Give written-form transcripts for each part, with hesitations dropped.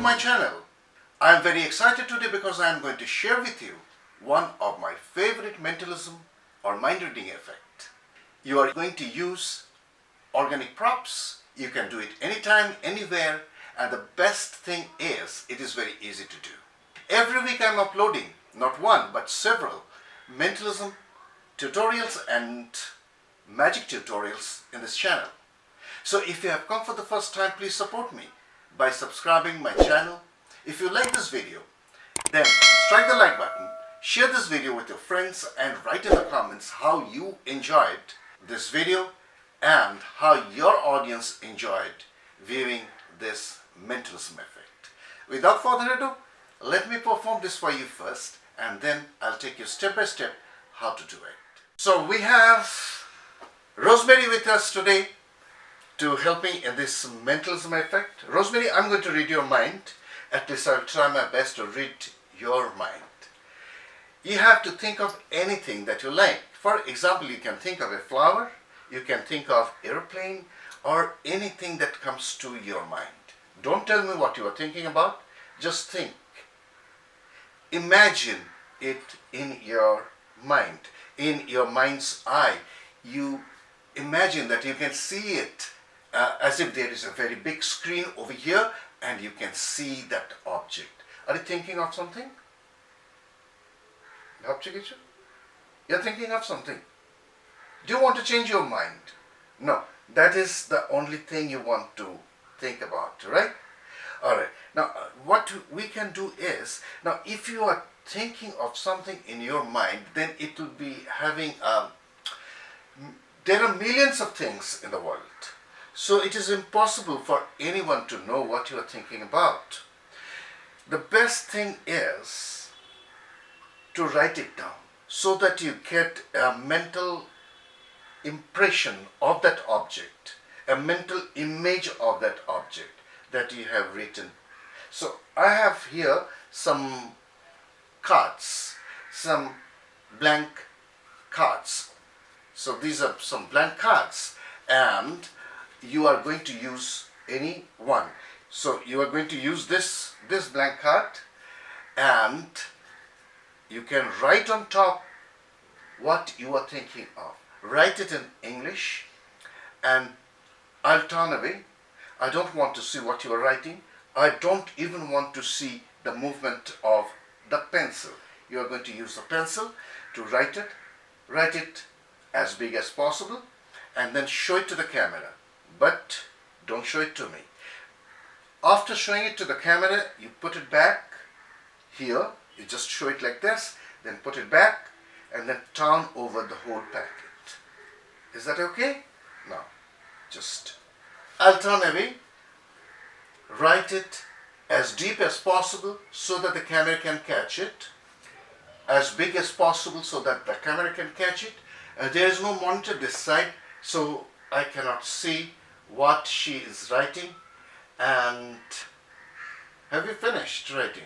my channel. I am very excited today because I am going to share with you one of my favorite mentalism or mind reading effect. You are going to use organic props. You can do it anytime, anywhere, and the best thing is it is very easy to do. Every week I am uploading not one but several mentalism tutorials and magic tutorials in this channel. So if you have come for the first time, please support me by subscribing my channel. If you like this video, then strike the like button, share this video with your friends, and write in the comments how you enjoyed this video and how your audience enjoyed viewing this mentalism effect. Without further ado, let me perform this for you first, and then I'll take you step by step how to do it. So we have Rosemary with us today to help me in this mentalism effect. Rosemary, I'm going to read your mind. At least I'll try my best to read your mind. You have to think of anything that you like. For example, you can think of a flower, you can think of airplane, or anything that comes to your mind. Don't tell me what you are thinking about, just think. Imagine it in your mind, in your mind's eye. You imagine that you can see it as if there is a very big screen over here and you can see that object. Are you thinking of something? You're thinking of something. Do you want to change your mind? No, that is the only thing you want to think about, right? Alright, now what we can do is, now if you are thinking of something in your mind, then it will be having, there are millions of things in the world. So it is impossible for anyone to know what you are thinking about. The best thing is to write it down so that you get a mental impression of that object, a mental image of that object that you have written. So I have here some cards, some blank cards. So these are some blank cards, and you are going to use any one. So you are going to use this blank card, and you can write on top what you are thinking of. Write it in English, and I'll turn away. I don't want to see what you are writing. I don't even want to see the movement of the pencil. You are going to use the pencil to write it. Write it as big as possible, and then show it to the camera. But don't show it to me. After showing it to the camera, you put it back here. You just show it like this, then put it back, and then turn over the whole packet. Is that okay? Now, just I'll turn away. Write it as deep as possible so that the camera can catch it. As big as possible so that the camera can catch it. There is no monitor this side, so I cannot see what she is writing. And have you finished writing?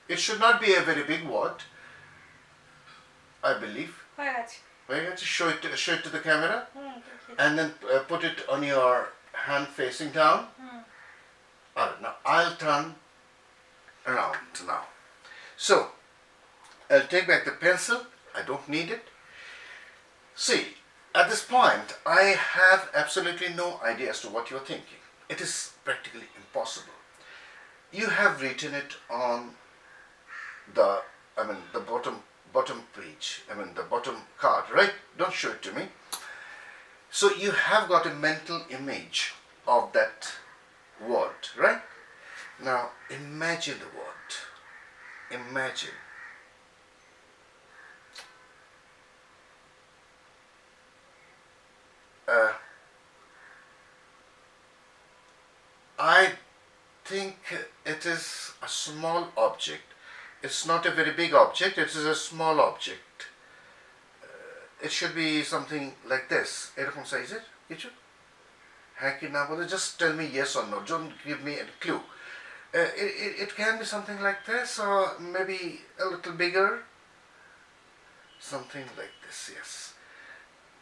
It should not be a very big word, I believe. Show it to the camera, and then put it on your hand facing down. Alright, now I'll turn around now. So I'll take back the pencil. I don't need it. See, at this point, I have absolutely no idea as to what you're thinking. It is practically impossible. You have written it on the bottom page, the bottom card, right? Don't show it to me. So you have got a mental image of that word, right? Now imagine the word. Imagine. I think it is a small object. It's not a very big object, it is a small object. It should be something like this. এরকম সাইজের কিছু? হ্যাঁ কি না বলে just tell me yes or no. Don't give me a clue. It can be something like this, or maybe a little bigger. Something like this, yes.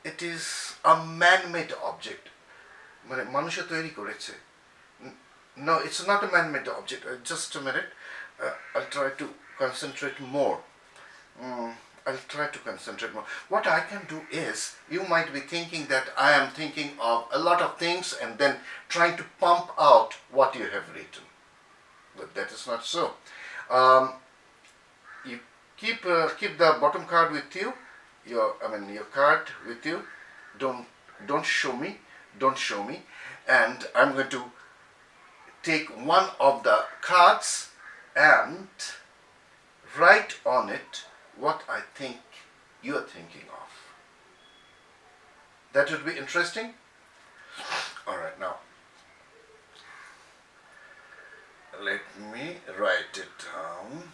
It is a man-made object. মানে মানুষে তৈরি করেছে। No, it's not a man-made object. Just a minute. I'll try to concentrate more. Mm, I'll try to concentrate more. What I can do is, you might be thinking that I am thinking of a lot of things and then trying to pump out what you have written. But that is not so. You keep the bottom card with you. Your card with you. Don't show me. Don't show me. And I'm going to take one of the cards and write on it what I think you are thinking of. That would be interesting. All right, now let me write it down.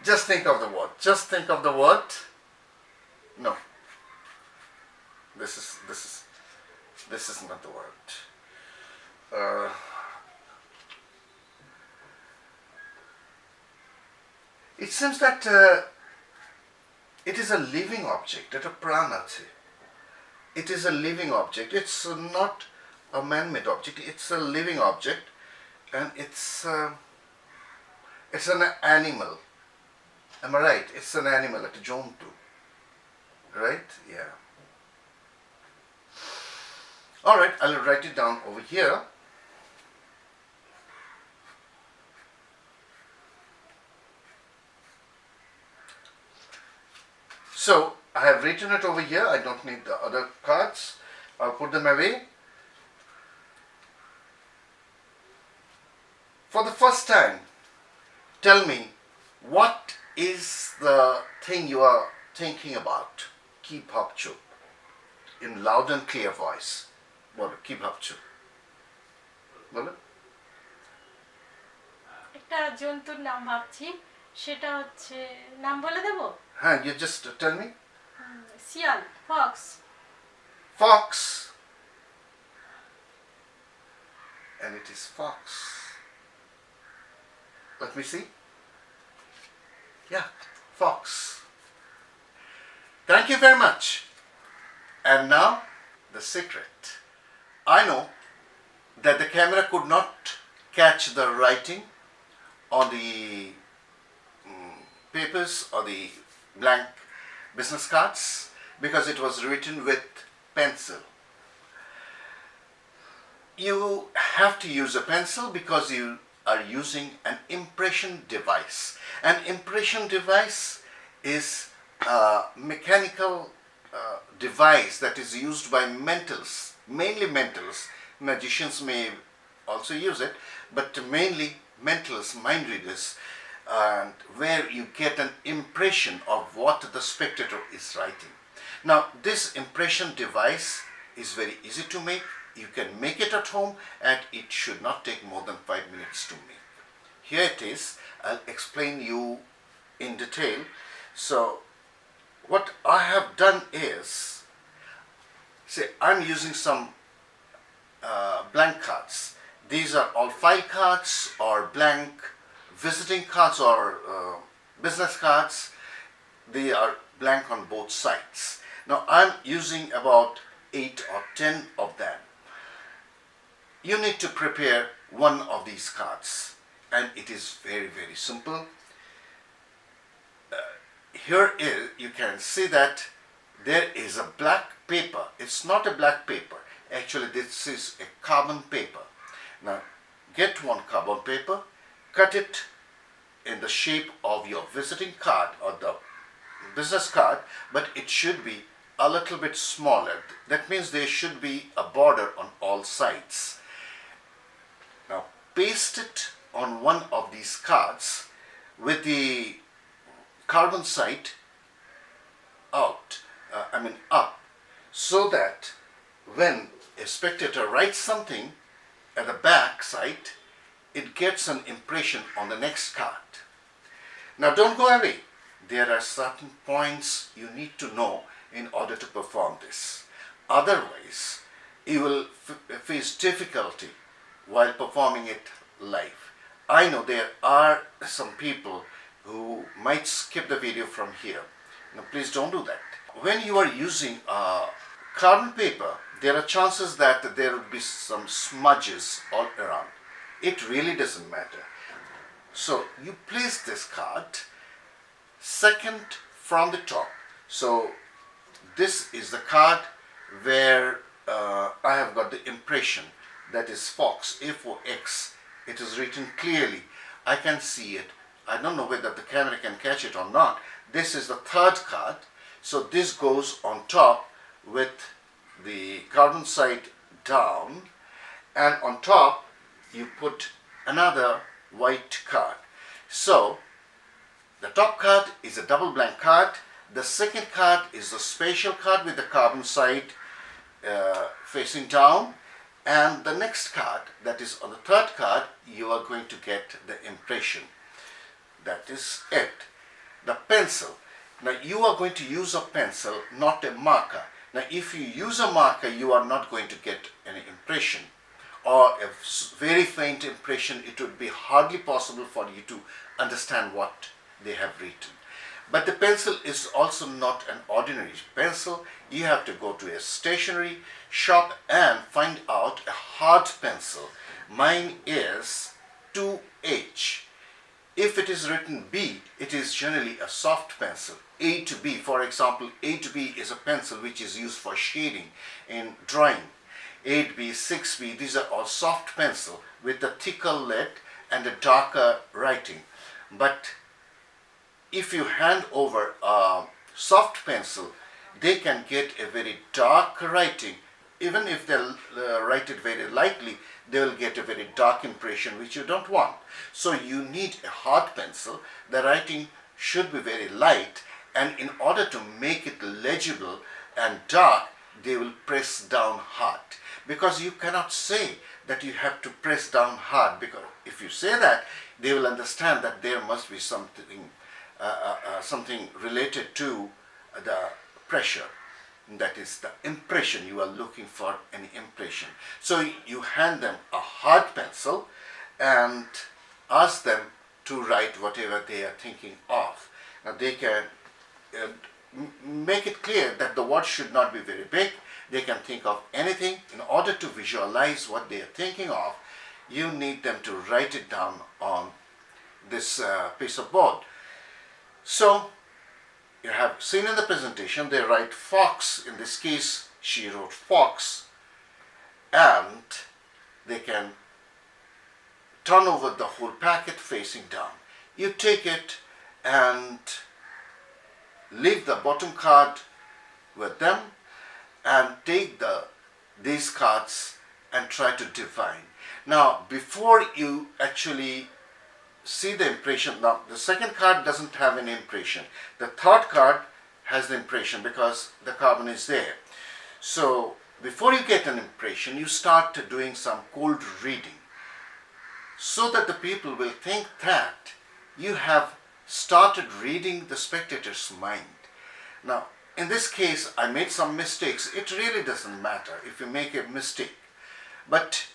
Just think of the word. Just think of the word. No. This is not the word. It seems that it is a living object, it's a pranati. It is a living object. It's not a man-made object. It's a living object, and it's an animal. Am I right? It's an animal, like a jontu. Right? Yeah. All right, I'll write it down over here. So I have written it over here. I don't need the other cards. I'll put them away. For the first time, tell me, what is the thing you are thinking about? Keep up chup. In loud and clear voice. Bolo, keep up chup. Bolo? একটা জন্তুর নাম ভাবছি, সেটা হচ্ছে, নাম বলে দেব? হ্যাঁ, you just tell me. শিয়াল, Fox. Fox. And it is fox. Let me see. Yeah, fox. Thank you very much. And now, the secret. I know that the camera could not catch the writing on the papers or the blank business cards because it was written with pencil. You have to use a pencil because you are using an impression device. An impression device is a mechanical device that is used by mentalists, mainly mentalists. Magicians may also use it, but mainly mentalists, mind readers, and where you get an impression of what the spectator is writing. Now, this impression device is very easy to make. You can make it at home, and it should not take more than 5 minutes to make. Here it is. I'll explain you in detail. So, what I have done is, say, I'm using some blank cards. These are all file cards or blank visiting cards or business cards. They are blank on both sides. Now I'm using about 8 or 10 of them. You need to prepare one of these cards, and it is very, very simple. Here is, you can see that there is a black paper. It's not a black paper. Actually, this is a carbon paper. Now, get one carbon paper, cut it in the shape of your visiting card or the business card, but it should be a little bit smaller. That means there should be a border on all sides. Now, paste it on one of these cards with the carbon side out, up, so that when a spectator writes something at the back side, it gets an impression on the next card. Now don't go away. There are certain points you need to know in order to perform this. Otherwise, you will face difficulty while performing it live. I know there are some people who might skip the video from here. Now please don't do that. When you are using a carbon paper, there are chances that there will be some smudges all around. It really doesn't matter. So you place this card second from the top. So this is the card where I have got the impression, that is Fox, A4X. It is written clearly. I can see it. I don't know whether the camera can catch it or not. This is the third card. So this goes on top with the carbon side down, and on top you put another white card. So the top card is a double blank card. The second card is the special card with the carbon side facing down, and the next card, that is on the third card, you are going to get the impression. That is it. The pencil. Now you are going to use a pencil, not a marker. Now if you use a marker, you are not going to get any impression, or a very faint impression. It would be hardly possible for you to understand what they have written. But the pencil is also not an ordinary pencil. You have to go to a stationery shop and find out a hard pencil. Mine is 2H. If it is written B, it is generally a soft pencil. A to B, for example, A to B is a pencil which is used for shading in drawing. 8B, 6B, these are all soft pencil with a thicker lead and a darker writing. But if you hand over a soft pencil, they can get a very dark writing. Even if they write it very lightly, they will get a very dark impression which you don't want. So you need a hard pencil. The writing should be very light, and in order to make it legible and dark, they will press down hard. Because you cannot say that you have to press down hard, because if you say that, they will understand that there must be something related to the pressure. That is the impression. You are looking for an impression. So you hand them a hard pencil and ask them to write whatever they are thinking of. Now they can make it clear that the words should not be very big. They can think of anything. In order to visualize what they are thinking of, you need them to write it down on this piece of board. So you have seen in the presentation, they write Fox. In this case, she wrote Fox, and they can turn over the whole packet facing down. You take it and leave the bottom card with them and take these cards and try to divine. Now, before you actually see the impression, now the second card doesn't have an impression. The third card has the impression because the carbon is there. So before you get an impression, you start doing some cold reading, so that the people will think that you have started reading the spectator's mind. Now, in this case, I made some mistakes. It really doesn't matter if you make a mistake. But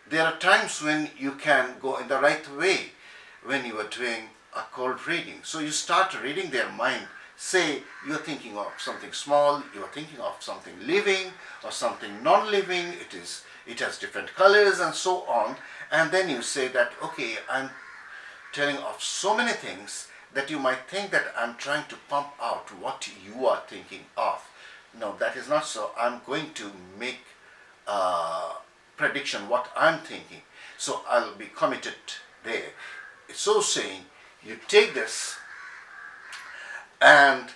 there are times when you can go in the right way when you are doing a cold reading. So you start reading their mind. Say you're thinking of something small, you're thinking of something living or something non-living. It has different colors and so on. And then you say that, okay, I'm telling of so many things that you might think that I'm trying to pump out what you are thinking of. No, that is not so. I'm going to make a prediction what I'm thinking. So I'll be committed there. So saying, you take this and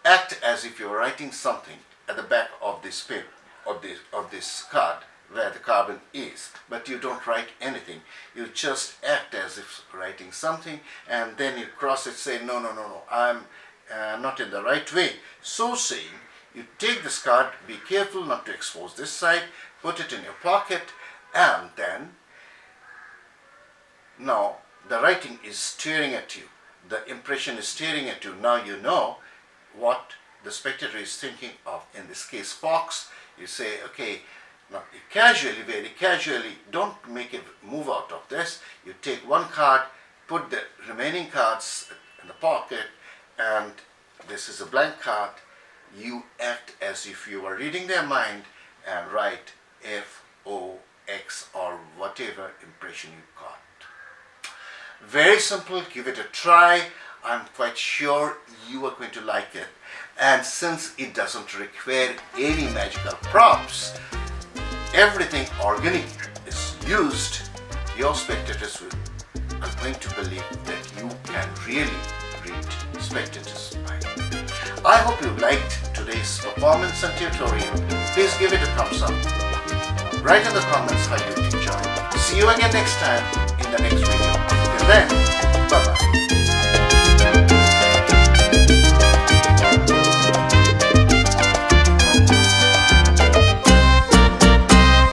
act as if you're writing something at the back of this paper, of this card where the carbon is, but you don't write anything. You just act as if writing something, and then you cross it, say no, I'm not in the right way. So saying, you take this card, be careful not to expose this side, put it in your pocket, and then now the writing is staring at you. The impression is staring at you. Now you know what the spectator is thinking of. In this case, Fox. You say, okay, now casually, very casually, don't make a move out of this. You take one card, put the remaining cards in the pocket, and this is a blank card. you act as if you are reading their mind and write FOX or whatever impression you got. Very simple, give it a try. I'm quite sure you are going to like it. And since it doesn't require any magical props, everything organic is used, your spectators are going to believe that you can really read spectators' mind. I hope you liked today's performance and tutorial. Please give it a thumbs up. Write in the comments how you enjoyed. See you again next time in the next video. Till then,